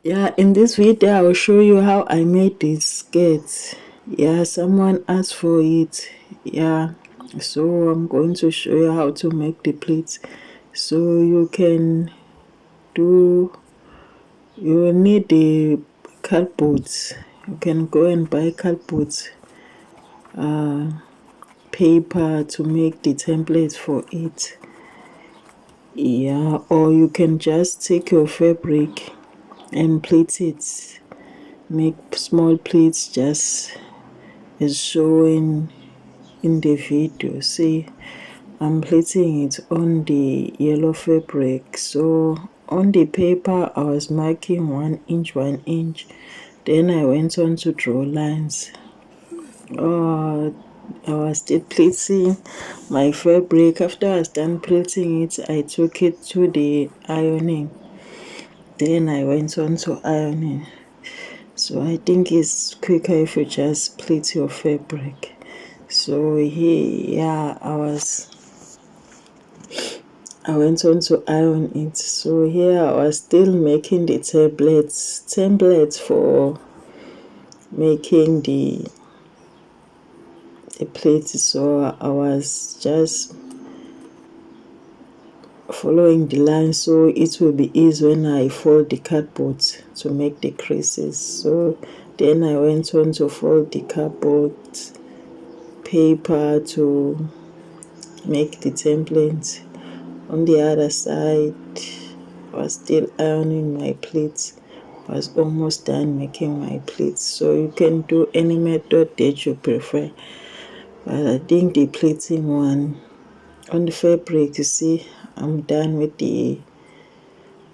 Yeah, in this video I will show you how I made this skirt. Yeah, someone asked for it. Yeah, so I'm going to show you how to make the pleats. So you will need the cardboard. You can go and buy cardboard paper to make the template for it. Yeah, or you can just take your fabric and pleat it. Make small pleats just as shown in the video. See, I'm pleating it on the yellow fabric. So on the paper I was marking 1 inch, 1 inch. Then I went on to draw lines. I was still pleating my fabric. After I was done pleating it, I took it to the ironing. Then I went on to ironing. So I think it's quicker if you just pleat your fabric. So here, yeah, I went on to iron it. So here I was still making the templates for making the plates. So I was just following the line so it will be easy when I fold the cardboard to make the creases. So then I went on to fold the cardboard paper to make the template. On the other side, I was still ironing my pleats. I was almost done making my pleats. So you can do any method that you prefer. But I think the pleating one on the fabric, you see, I'm done with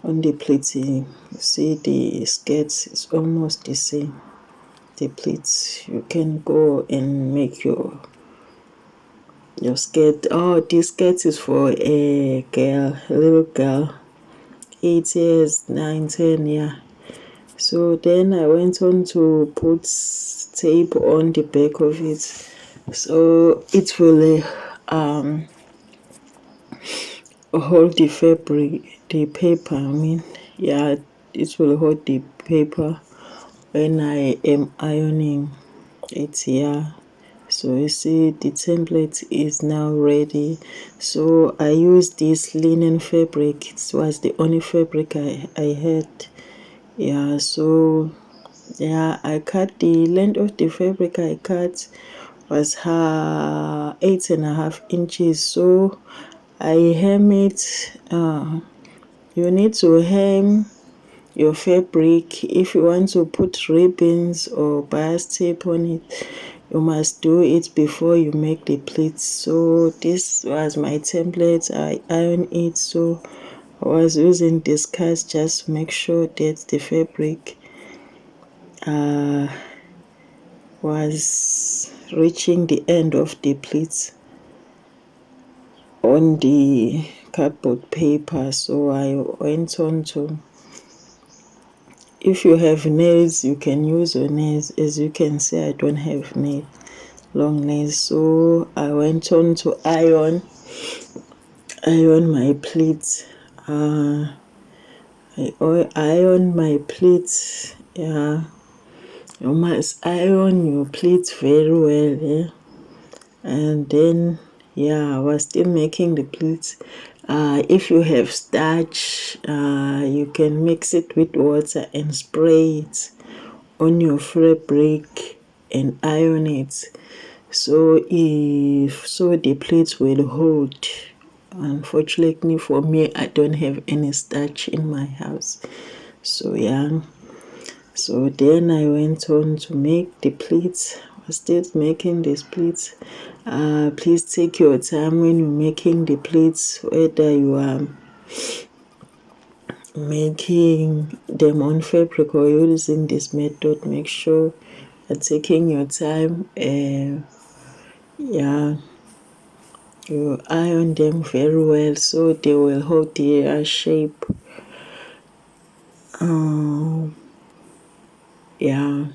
on the pleating. You see the skirts is almost the same. The pleats, you can go and make your skirt. Oh, this skirt is for a girl, a little girl, 8 years, 9, 10, yeah. So then I went on to put tape on the back of it. So it will hold the fabric, the paper, yeah, it will hold the paper when I am ironing it, yeah. So you see the template is now ready. So I used this linen fabric. It was the only fabric I had. Yeah, so yeah, I cut the length of the fabric I cut was 8.5 inches. So I hem it. You need to hem your fabric. If you want to put ribbons or bias tape on it, you must do it before you make the pleats. So this was my template. I ironed it, so I was using this cast just to make sure that the fabric was reaching the end of the pleats on the cardboard paper. So I went on to, if you have nails, you can use your nails. As you can see, I don't have long nails. So I went on to iron my pleats. I iron my pleats. Yeah, you must iron your pleats very well. Yeah? And then, yeah, I was still making the pleats. If you have starch, you can mix it with water and spray it on your fabric and iron it. So the plates will hold. Unfortunately for me, I don't have any starch in my house. So yeah. So then I went on to make the pleats. I was still making these pleats. Please take your time when you're making the pleats, whether you are making them on fabric or using this method. Make sure you're taking your time. Yeah, you iron them very well so they will hold their shape. Yeah.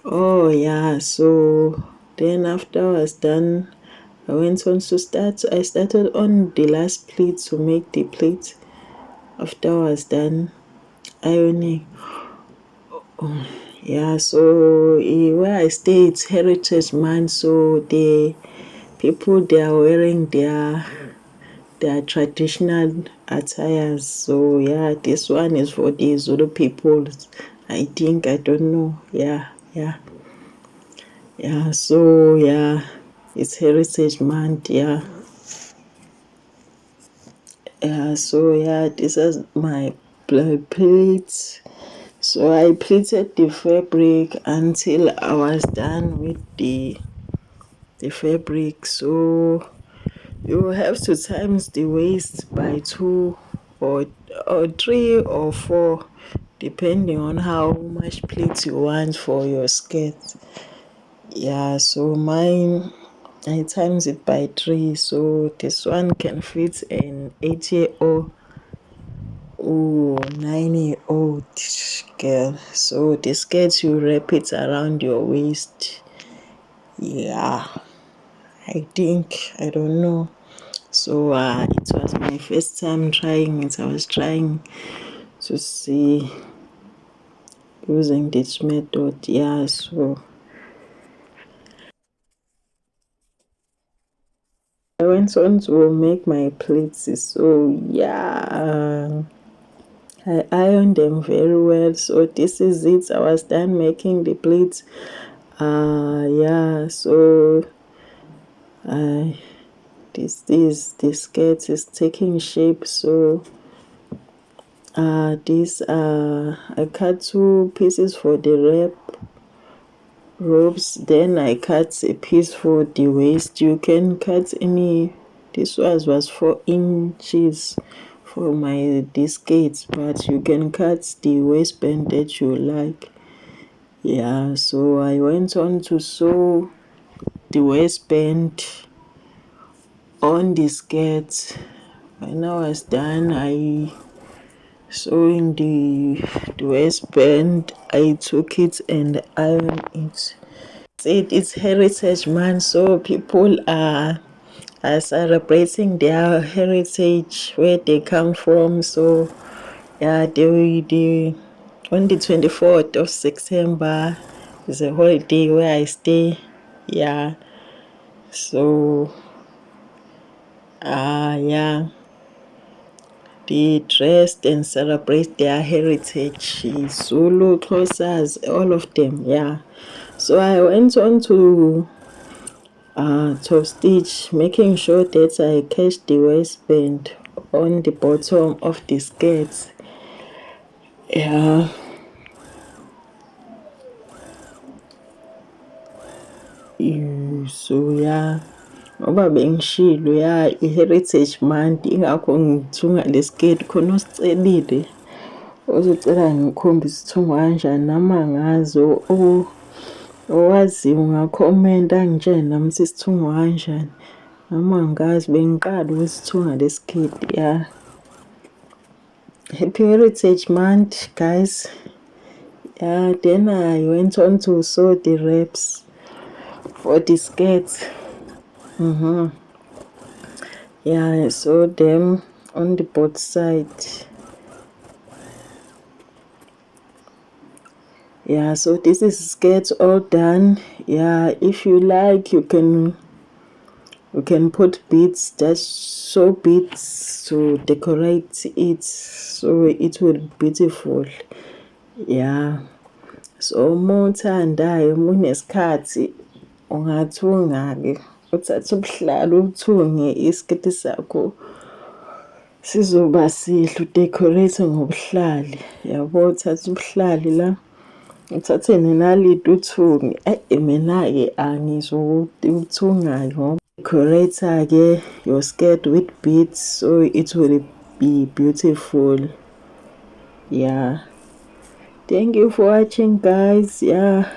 Oh yeah, so then after I was done, I went on to I started on the last pleat to make the plate. After I was done, ironing. Yeah, so where I stay it's Heritage Month, so the people they are wearing their traditional attires. So yeah, this one is for the Zulu people. I think I don't know. Yeah. So yeah, it's Heritage Month. Yeah. Yeah. So yeah, this is my plate. So I pleated the fabric until I was done with the fabric. So you have to times the waist by 2 or 3 or 4 depending on how much pleat you want for your skirt. Yeah, so mine I times it by 3, so this one can fit an 8-year-old or 9-year-old girl. So the skirt you wrap it around your waist. Yeah, I don't know. So it was my first time trying it. I was trying to see using this method. Yeah, so I went on to make my plates. So yeah, I ironed them very well. So this is it. I was done making the plates. Yeah. So I this skirt is taking shape. So this I cut 2 pieces for the wrap ropes, then I cut a piece for the waist. You can cut any, this was 4 inches for my this skates, but you can cut the waistband that you like. Yeah, so I went on to sew the waistband on the skirt. When I was done, I sewing the waistband, I took it and ironed it. It's Heritage Month, so people are celebrating their heritage, where they come from. So yeah, on the 24th of September is a holiday where I stay. Yeah, so yeah, they dressed and celebrate their heritage. Zulu, Xhosas, all of them. Yeah. So I went on to stitch, making sure that I catch the waistband on the bottom of the skirt. Yeah. So yeah, ngoba bengishilo ya i-Heritage Month, ingakho ngithunga le skirt. Khona osicelile ozocela ngikhombise ithungwa kanjani, noma ngazi owaziyo ungakhomenta angitshele nami ukuthi sithungwa kanjani. Noma angazi, bengiqala ukusithunga le skirt. Yeah. Happy Heritage Month, guys. Yeah, then I went on to sew the wraps for the skirts. Yeah, I sewed them on the both sides. Yeah, so this is skirt all done. Yeah, if you like, you can put beads, just sew beads to decorate it, so it will be beautiful. Yeah. So uma uthandayo, uma unesikhathi ungathunga-ke, uthathe ubuhlalu uthunge isiketi sakho sizoba sihle, udecorate ngobuhlali. Yabo, uthathe ubuhlali la, uthathe nenaliti uthunge. Mina-ke angizokuthungayo ngoba decorate-ke your skirt with beads, so it will be beautiful. Yeah. Thank you for watching, guys. Yeah.